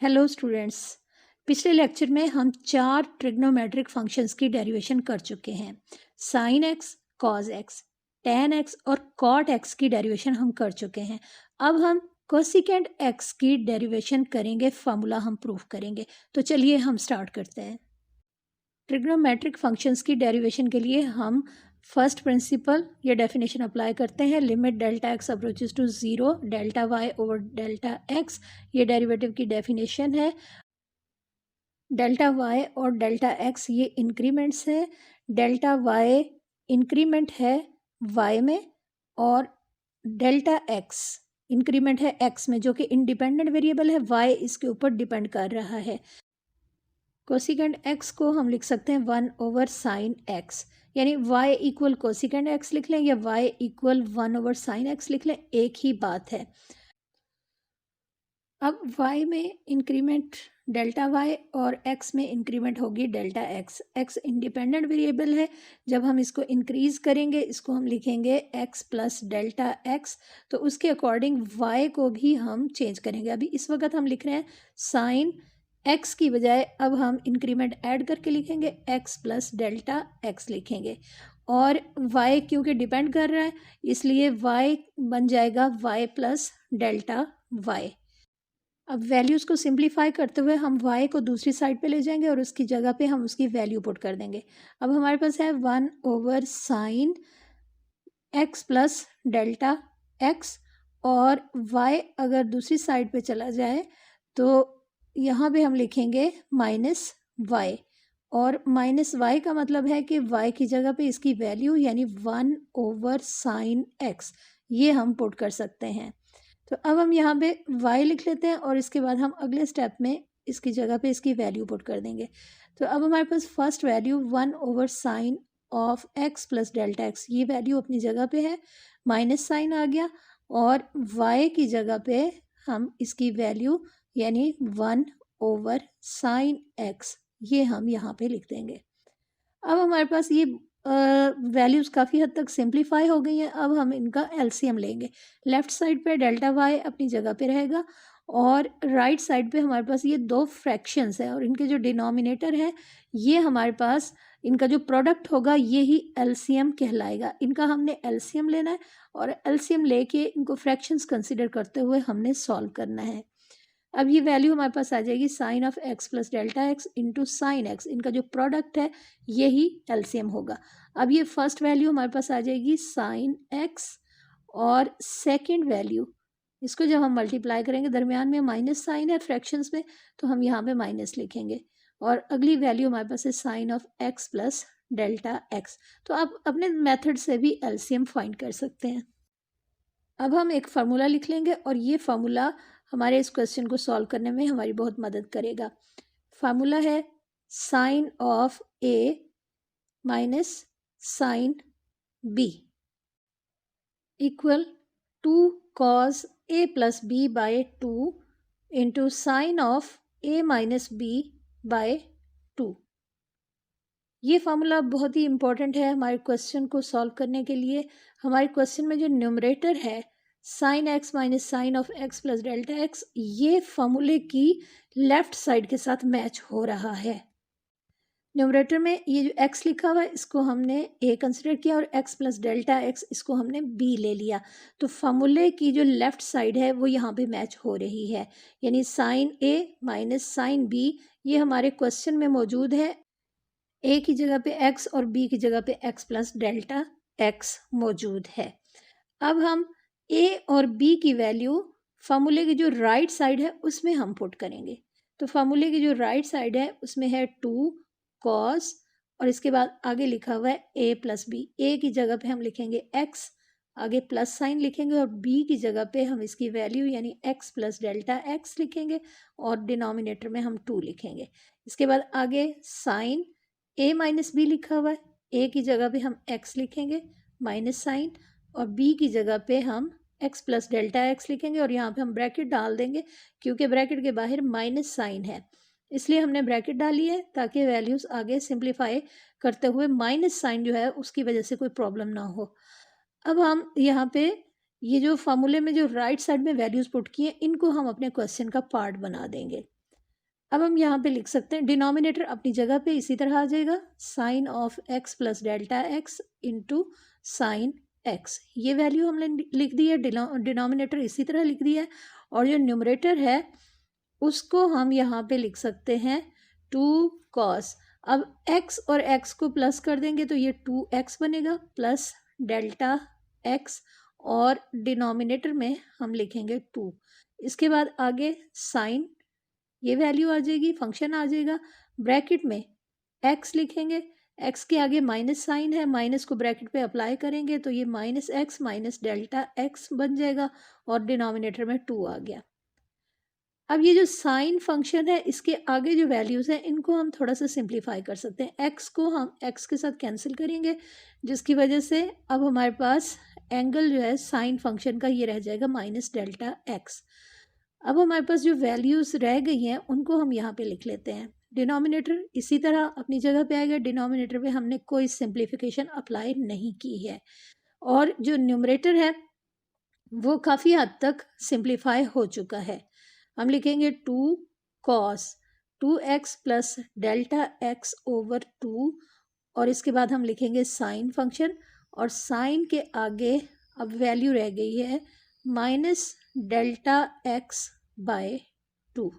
Hello students. पिछले lecture में हम 4 ट्रिग्नोमेट्रिक फंक्शंस की डेरिवेशन कर चुके हैं। Sine x, cos x, ten x और कॉट एक्स की डेरिवेशन हम कर चुके हैं। अब हम कोसिकेंट एक्स की डेरिवेशन करेंगे, फार्मूला हम प्रूफ करेंगे। तो चलिए हम स्टार्ट करते हैं। ट्रिग्नोमेट्रिक फंक्शंस की डेरिवेशन के लिए हम फर्स्ट प्रिंसिपल या डेफिनेशन अप्लाई करते हैं। Limit delta x approaches to zero delta y over delta x, ये डेरिवेटिव की डेफिनेशन है। डेल्टा वाई और डेल्टा एक्स ये इंक्रीमेंट्स है। डेल्टा वाई इंक्रीमेंट है वाई में और डेल्टा एक्स इंक्रीमेंट है एक्स में, जो कि इंडिपेंडेंट वेरिएबल है। वाई इसके ऊपर डिपेंड कर रहा है। कोसिकेंट एक्स को हम लिख सकते हैं 1/sin एक्स, यानी y इक्वल कोसिकेंट एक्स लिख लें या y इक्वल 1/sin एक्स लिख लें, एक ही बात है। अब y में इंक्रीमेंट डेल्टा y और x में इंक्रीमेंट होगी delta x। x independent variable है। जब हम इसको इंक्रीज करेंगे, इसको हम लिखेंगे x प्लस डेल्टा x, तो उसके अकॉर्डिंग y को भी हम चेंज करेंगे। अभी इस वक्त हम लिख रहे हैं साइन x की बजाय अब हम इंक्रीमेंट ऐड करके लिखेंगे x प्लस डेल्टा x लिखेंगे। और y क्योंकि डिपेंड कर रहा है, इसलिए y बन जाएगा y प्लस डेल्टा y। अब वैल्यूज़ को सिंप्लीफाई करते हुए हम y को दूसरी साइड पे ले जाएंगे और उसकी जगह पे हम उसकी वैल्यू पुट कर देंगे। अब हमारे पास है 1/sin x plus delta x, और y अगर दूसरी साइड पे चला जाए तो यहाँ पे हम लिखेंगे माइनस y, और माइनस y का मतलब है कि y की जगह पे इसकी वैल्यू यानी 1/sin x ये हम पुट कर सकते हैं। तो अब हम यहाँ पे y लिख लेते हैं और इसके बाद हम अगले स्टेप में इसकी जगह पे इसकी वैल्यू पुट कर देंगे। तो अब हमारे पास first value 1/sin of x plus delta x, ये वैल्यू अपनी जगह पे है, माइनस साइन आ गया, और y की जगह पे हम इसकी वैल्यू यानी 1/sin x ये हम यहाँ पे लिख देंगे। अब हमारे पास ये वैल्यूज़ काफ़ी हद तक सिंप्लीफाई हो गई हैं। अब हम इनका एलसीएम लेंगे। लेफ़्ट साइड पे डेल्टा वाई अपनी जगह पे रहेगा और राइट साइड पे हमारे पास ये दो फ्रैक्शंस हैं, और इनके जो डिनोमिनेटर है ये हमारे पास इनका जो प्रोडक्ट होगा ये ही एलसीएम कहलाएगा। इनका हमने एलसीएम लेना है और एलसीएम लेके इनको फ्रैक्शंस कंसिडर करते हुए हमने सॉल्व करना है। अब ये वैल्यू हमारे पास आ जाएगी sine of x plus delta x into sine x, इनका जो प्रोडक्ट है यही एलसीएम होगा। अब ये फर्स्ट वैल्यू हमारे पास आ जाएगी साइन एक्स, और सेकंड वैल्यू इसको जब हम मल्टीप्लाई करेंगे, दरमियान में माइनस साइन है फ्रैक्शंस में, तो हम यहाँ पे माइनस लिखेंगे, और अगली वैल्यू हमारे पास है sine of x plus delta x. तो आप अपने मेथड से भी एलसीएम फाइंड कर सकते हैं। अब हम एक फार्मूला लिख लेंगे और ये फार्मूला हमारे इस क्वेश्चन को सॉल्व करने में हमारी बहुत मदद करेगा। फार्मूला है sine of a minus sine b equal to cos a plus b by 2 into sine of a minus b by 2। ये फार्मूला बहुत ही इंपॉर्टेंट है हमारे क्वेश्चन को सॉल्व करने के लिए। हमारे क्वेश्चन में जो न्यूमरेटर है sine x minus sine of x plus delta x, ये फार्मूले की लेफ्ट साइड के साथ मैच हो रहा है। न्यूमरेटर में ये जो x लिखा हुआ है इसको हमने a कंसिडर किया और x प्लस डेल्टा x इसको हमने b ले लिया। तो फार्मूले की जो लेफ्ट साइड है वो यहाँ पे मैच हो रही है, यानी sine a minus sine b ये हमारे क्वेश्चन में मौजूद है। a की जगह पे x और b की जगह पे x प्लस डेल्टा x मौजूद है। अब हम a और b की वैल्यू फार्मूले की जो राइट साइड है उसमें हम पुट करेंगे। तो फार्मूले की जो राइट साइड है उसमें है 2 कॉस, और इसके बाद आगे लिखा हुआ है a प्लस बी। ए की जगह पे हम लिखेंगे x, आगे प्लस साइन लिखेंगे, और b की जगह पे हम इसकी वैल्यू यानी x प्लस डेल्टा x लिखेंगे, और डिनोमिनेटर में हम 2 लिखेंगे। इसके बाद आगे साइन a माइनस बी लिखा हुआ है, a की जगह पे हम x लिखेंगे माइनस साइन, और b की जगह पे हम x प्लस डेल्टा x लिखेंगे, और यहाँ पे हम ब्रैकेट डाल देंगे क्योंकि ब्रैकेट के बाहर माइनस साइन है, इसलिए हमने ब्रैकेट डाली है ताकि वैल्यूज़ आगे सिंप्लीफाई करते हुए माइनस साइन जो है उसकी वजह से कोई प्रॉब्लम ना हो। अब हम यहाँ पे ये जो फार्मूले में जो राइट साइड में वैल्यूज़ पुट की हैं इनको हम अपने क्वेश्चन का पार्ट बना देंगे। अब हम यहाँ पे लिख सकते हैं डिनोमिनेटर अपनी जगह पे इसी तरह आ जाएगा, sine of x plus delta x into sine x. ये वैल्यू हमने लिख दी है, डिनोमिनेटर इसी तरह लिख दिया है, और जो न्यूमरेटर है उसको हम यहाँ पे लिख सकते हैं 2 कॉस। अब x और x को प्लस कर देंगे तो ये 2x बनेगा प्लस डेल्टा x, और डिनोमिनेटर में हम लिखेंगे 2। इसके बाद आगे साइन, ये वैल्यू आ जाएगी, फंक्शन आ जाएगा, ब्रैकेट में x लिखेंगे, x के आगे माइनस साइन है, माइनस को ब्रैकेट पे अप्लाई करेंगे तो ये minus x minus delta x बन जाएगा, और डिनोमिनेटर में 2 आ गया। अब ये जो साइन फंक्शन है इसके आगे जो वैल्यूज़ हैं इनको हम थोड़ा सा सिंप्लीफाई कर सकते हैं। एक्स को हम एक्स के साथ कैंसिल करेंगे, जिसकी वजह से अब हमारे पास एंगल जो है साइन फंक्शन का ये रह जाएगा माइनस डेल्टा एक्स। अब हमारे पास जो वैल्यूज़ रह गई हैं उनको हम यहाँ पे लिख लेते हैं। डिनोमिनेटर इसी तरह अपनी जगह पे आएगा, डिनोमिनेटर पे हमने कोई सिंप्लीफिकेशन अप्लाई नहीं की है, और जो न्यूमरेटर है वो काफ़ी हद तक सिंप्लीफाई हो चुका है। हम लिखेंगे 2 cos 2x plus delta x over 2, और इसके बाद हम लिखेंगे साइन फंक्शन, और साइन के आगे अब वैल्यू रह गई है माइनस डेल्टा x बाय 2।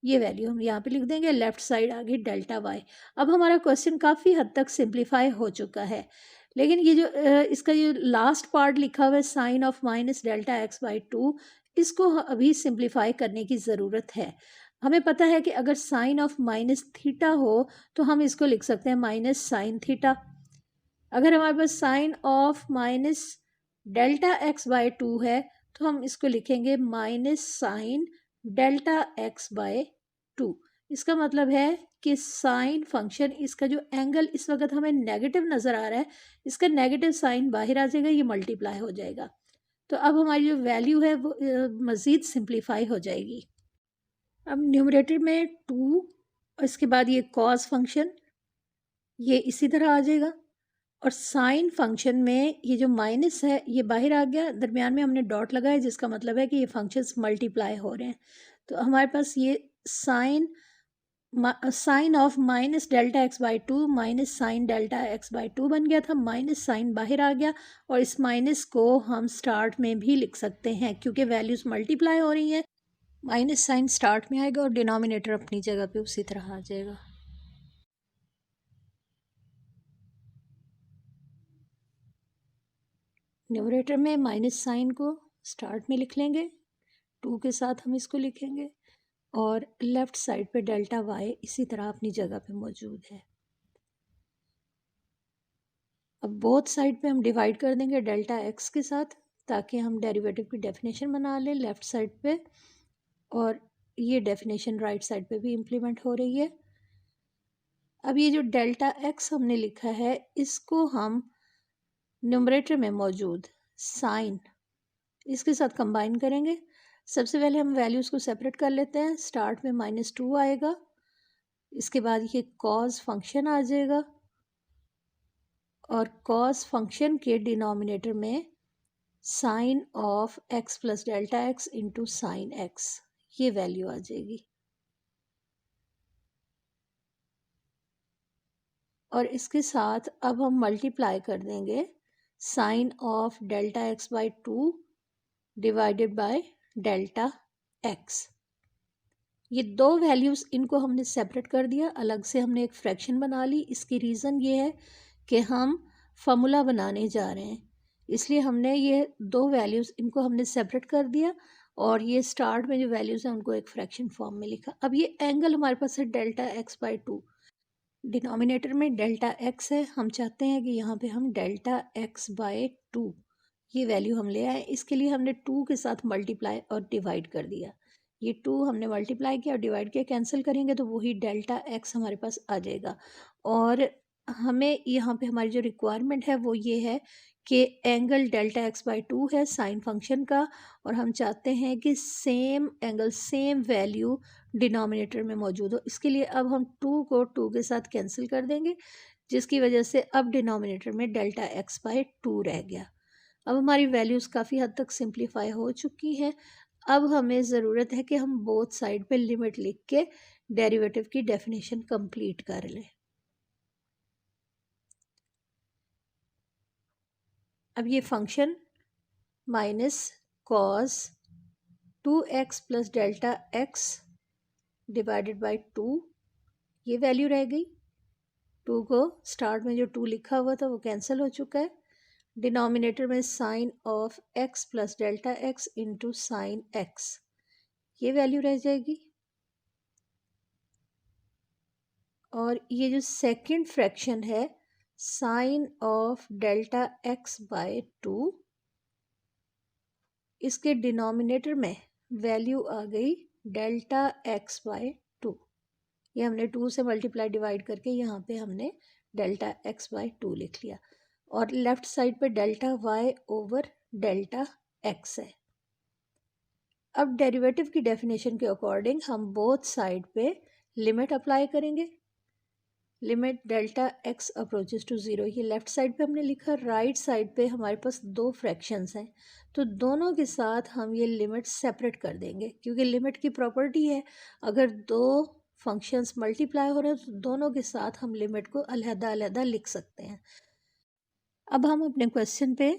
ये वैल्यू हम यहाँ पे लिख देंगे, लेफ्ट साइड आ गई डेल्टा y। अब हमारा क्वेश्चन काफ़ी हद तक सिंप्लीफाई हो चुका है, लेकिन ये जो इसका जो लास्ट पार्ट लिखा हुआ है sine of minus delta x by 2, इसको अभी सिंप्लीफाई करने की ज़रूरत है। हमें पता है कि अगर साइन ऑफ माइनस थीटा हो तो हम इसको लिख सकते हैं माइनस साइन थीटा। अगर हमारे पास sine of minus delta x by 2 है तो हम इसको लिखेंगे minus sine delta x by 2। इसका मतलब है कि साइन फंक्शन, इसका जो एंगल इस वक्त हमें नेगेटिव नज़र आ रहा है, इसका नेगेटिव साइन बाहर आ जाएगा, ये मल्टीप्लाई हो जाएगा। तो अब हमारी जो वैल्यू है वो मज़ीद सिंप्लीफाई हो जाएगी। अब न्यूमरेटर में 2 और इसके बाद ये कॉस फंक्शन, ये इसी तरह आ जाएगा, और साइन फंक्शन में ये जो माइनस है ये बाहर आ गया, दरमियान में हमने डॉट लगाया जिसका मतलब है कि ये फंक्शंस मल्टीप्लाई हो रहे हैं। तो हमारे पास ये sine of minus delta x by 2 minus sine delta x by 2 बन गया था, माइनस साइन बाहर आ गया, और इस माइनस को हम स्टार्ट में भी लिख सकते हैं क्योंकि वैल्यूज़ मल्टीप्लाई हो रही हैं। माइनस साइन स्टार्ट में आएगा और डिनोमिनेटर अपनी जगह पे उसी तरह आ जाएगा। न्यूमरेटर में माइनस साइन को स्टार्ट में लिख लेंगे, 2 के साथ हम इसको लिखेंगे, और लेफ़्ट साइड पे डेल्टा वाई इसी तरह अपनी जगह पे मौजूद है। अब बोथ साइड पे हम डिवाइड कर देंगे डेल्टा एक्स के साथ ताकि हम डेरिवेटिव की डेफिनेशन बना लें लेफ़्ट साइड पे, और ये डेफिनेशन राइट साइड पे भी इम्प्लीमेंट हो रही है। अब ये जो डेल्टा एक्स हमने लिखा है इसको हम न्यूमरेटर में मौजूद साइन इसके साथ कंबाइन करेंगे। सबसे पहले हम वैल्यूज़ को सेपरेट कर लेते हैं। स्टार्ट में -2 आएगा, इसके बाद ये कॉस फंक्शन आ जाएगा, और कॉस फंक्शन के डिनोमिनेटर में sine of x plus delta x into sine x, ये वैल्यू आ जाएगी, और इसके साथ अब हम मल्टीप्लाई कर देंगे sine of delta x by 2 divided by delta x. ये दो वैल्यूज़ इनको हमने सेपरेट कर दिया, अलग से हमने एक फ्रैक्शन बना ली। इसकी रीज़न ये है कि हम फार्मूला बनाने जा रहे हैं, इसलिए हमने ये दो वैल्यूज़ इनको हमने सेपरेट कर दिया, और ये स्टार्ट में जो वैल्यूज़ हैं उनको एक फ्रैक्शन फॉर्म में लिखा। अब ये एंगल हमारे पास है डेल्टा एक्स बाई 2, डिनोमिनेटर में डेल्टा एक्स है, हम चाहते हैं कि यहाँ पे हम डेल्टा एक्स बाय 2 ये वैल्यू हम ले आए। इसके लिए हमने 2 के साथ मल्टीप्लाई और डिवाइड कर दिया। ये 2 हमने मल्टीप्लाई किया और डिवाइड किया, कैंसिल करेंगे तो वही डेल्टा एक्स हमारे पास आ जाएगा। और हमें यहाँ पे हमारी जो रिक्वायरमेंट है वो ये है कि एंगल डेल्टा एक्स बाई 2 है साइन फंक्शन का, और हम चाहते हैं कि same angle same value denominator में मौजूद हो। इसके लिए अब हम 2 को 2 के साथ कैंसिल कर देंगे, जिसकी वजह से अब डिनोमिनेटर में डेल्टा एक्स बाई 2 रह गया। अब हमारी वैल्यूज़ काफ़ी हद तक सिंप्लीफाई हो चुकी हैं। अब हमें ज़रूरत है कि हम बोथ साइड पे लिमिट लिख के डेरिवेटिव की डेफिनेशन कंप्लीट कर लें। अब ये function minus cos 2x plus delta x divided by 2, ये वैल्यू रह गई। 2 को स्टार्ट में जो 2 लिखा हुआ था वो कैंसिल हो चुका है। डिनोमिनेटर में sine of x plus delta x into sine x, ये वैल्यू रह जाएगी। और ये जो सेकंड फ्रैक्शन है sine of delta x by 2, इसके डिनोमिनेटर में वैल्यू आ गई डेल्टा x बाय 2। ये हमने 2 से मल्टीप्लाई डिवाइड करके यहाँ पे हमने डेल्टा x बाय 2 लिख लिया। और लेफ्ट साइड पे delta y over delta x है। अब डेरिवेटिव की डेफिनेशन के अकॉर्डिंग हम बोथ साइड पे लिमिट अप्लाई करेंगे। Limit delta x approaches to zero, ये लेफ्ट साइड पे हमने लिखा। राइट साइड पे हमारे पास दो फ्रैक्शंस हैं, तो दोनों के साथ हम ये लिमिट सेपरेट कर देंगे, क्योंकि लिमिट की प्रॉपर्टी है अगर दो फंक्शंस मल्टीप्लाई हो रहे हैं तो दोनों के साथ हम लिमिट को अलहदा-अलहदा लिख सकते हैं। अब हम अपने क्वेश्चन पे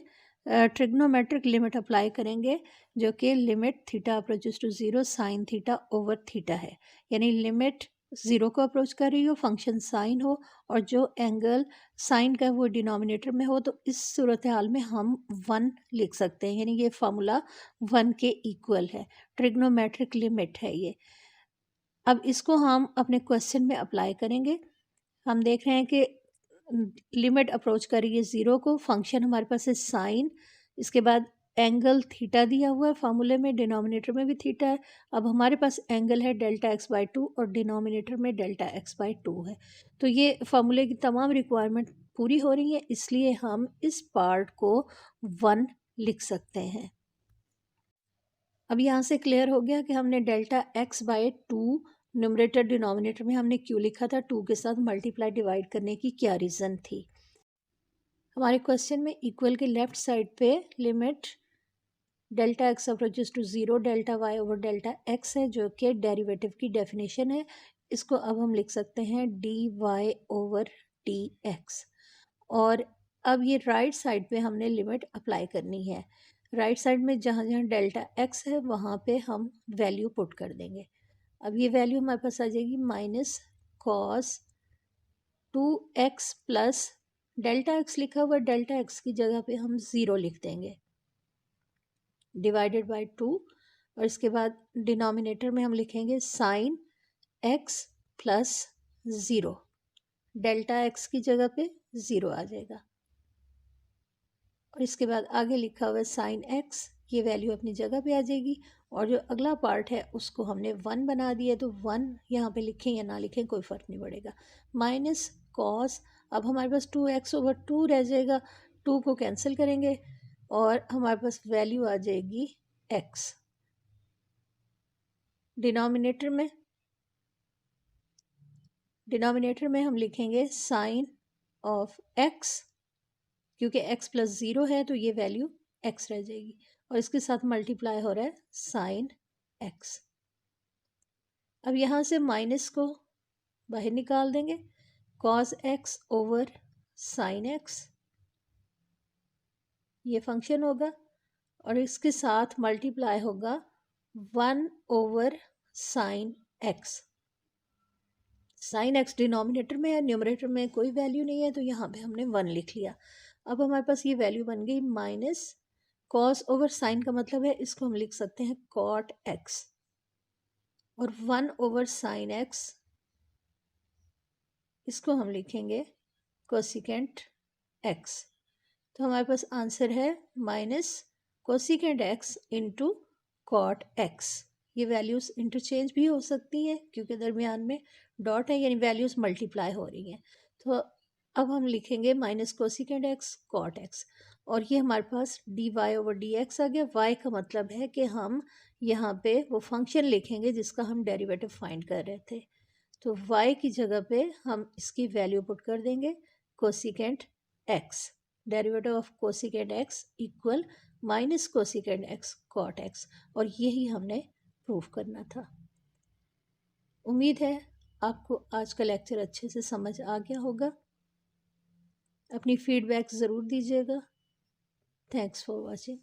ट्रिग्नोमेट्रिक लिमिट अप्लाई करेंगे, जो कि limit theta approaches to zero sine theta over theta है। यानी लिमिट ज़ीरो को अप्रोच कर रही हो, फंक्शन साइन हो और जो एंगल साइन का वो डिनोमिनेटर में हो, तो इस सूरत हाल में हम 1 लिख सकते हैं। यानी ये फार्मूला 1 के इक्वल है, ट्रिग्नोमेट्रिक लिमिट है ये। अब इसको हम अपने क्वेश्चन में अप्लाई करेंगे। हम देख रहे हैं कि लिमिट अप्रोच कर रही है ज़ीरो को, फंक्शन हमारे पास है साइन, इसके बाद एंगल थीटा दिया हुआ है फार्मूले में, डिनोमिनेटर में भी थीटा है। अब हमारे पास एंगल है डेल्टा x बाई 2 और डिनोमिनेटर में डेल्टा x बाई 2 है। तो ये फार्मूले की तमाम रिक्वायरमेंट पूरी हो रही है, इसलिए हम इस पार्ट को 1 लिख सकते हैं। अब यहाँ से क्लियर हो गया कि हमने delta x by 2 numerator denominator में हमने क्यों लिखा था, 2 के साथ मल्टीप्लाई डिवाइड करने की क्या रीज़न थी। हमारे क्वेश्चन में इक्वल के लेफ्ट साइड पे limit delta x approaches to zero delta y over delta x है, जो कि डेरिवेटिव की डेफिनेशन है। इसको अब हम लिख सकते हैं dy ओवर dx। और अब ये राइट साइड पे हमने लिमिट अप्लाई करनी है। राइट साइड में जहाँ जहाँ डेल्टा x है वहाँ पे हम वैल्यू पुट कर देंगे। अब ये वैल्यू हमारे पास आ जाएगी minus cos 2x plus delta x लिखा हुआ, डेल्टा x की जगह पे हम 0 लिख देंगे डिवाइडेड बाय 2। और इसके बाद डिनोमिनेटर में हम लिखेंगे sine x plus 0, delta x की जगह पे 0 आ जाएगा। और इसके बाद आगे लिखा हुआ है साइन x, ये वैल्यू अपनी जगह पे आ जाएगी। और जो अगला पार्ट है उसको हमने 1 बना दिया, तो 1 यहाँ पे लिखें या ना लिखें कोई फ़र्क नहीं पड़ेगा। माइनस कॉस, अब हमारे पास 2x ओवर 2 रह जाएगा, 2 को कैंसिल करेंगे और हमारे पास वैल्यू आ जाएगी x। डिनोमिनेटर में हम लिखेंगे साइन ऑफ x, क्योंकि x प्लस 0 है तो ये वैल्यू x रह जाएगी। और इसके साथ मल्टीप्लाई हो रहा है साइन x। अब यहाँ से माइनस को बाहर निकाल देंगे, cos x over sine x ये फंक्शन होगा। और इसके साथ मल्टीप्लाई होगा 1 over sine x। Sine x denominator में है, न्यूमरेटर में कोई वैल्यू नहीं है, तो यहाँ पे हमने 1 लिख लिया। अब हमारे पास ये वैल्यू बन गई माइनस कॉस ओवर साइन का मतलब है इसको हम लिख सकते हैं कॉट x, और 1 ओवर साइन x इसको हम लिखेंगे कोसिकेंट x। तो हमारे पास आंसर है minus cosecant x into cot x। ये वैल्यूज़ इंटरचेंज भी हो सकती हैं क्योंकि दरमियान में डॉट है, यानी वैल्यूज़ मल्टीप्लाई हो रही हैं। तो अब हम लिखेंगे minus cosecant x cot x, और ये हमारे पास dy ओवर dx आ गया। y का मतलब है कि हम यहाँ पे वो फंक्शन लिखेंगे जिसका हम डेरिवेटिव फाइंड कर रहे थे। तो y की जगह पे हम इसकी वैल्यू पुट कर देंगे cosecant x। Derivative of cosecant x equal minus cosecant x cot x, और यही हमने प्रूव करना था। उम्मीद है आपको आज का लेक्चर अच्छे से समझ आ गया होगा। अपनी फीडबैक ज़रूर दीजिएगा। Thanks for watching.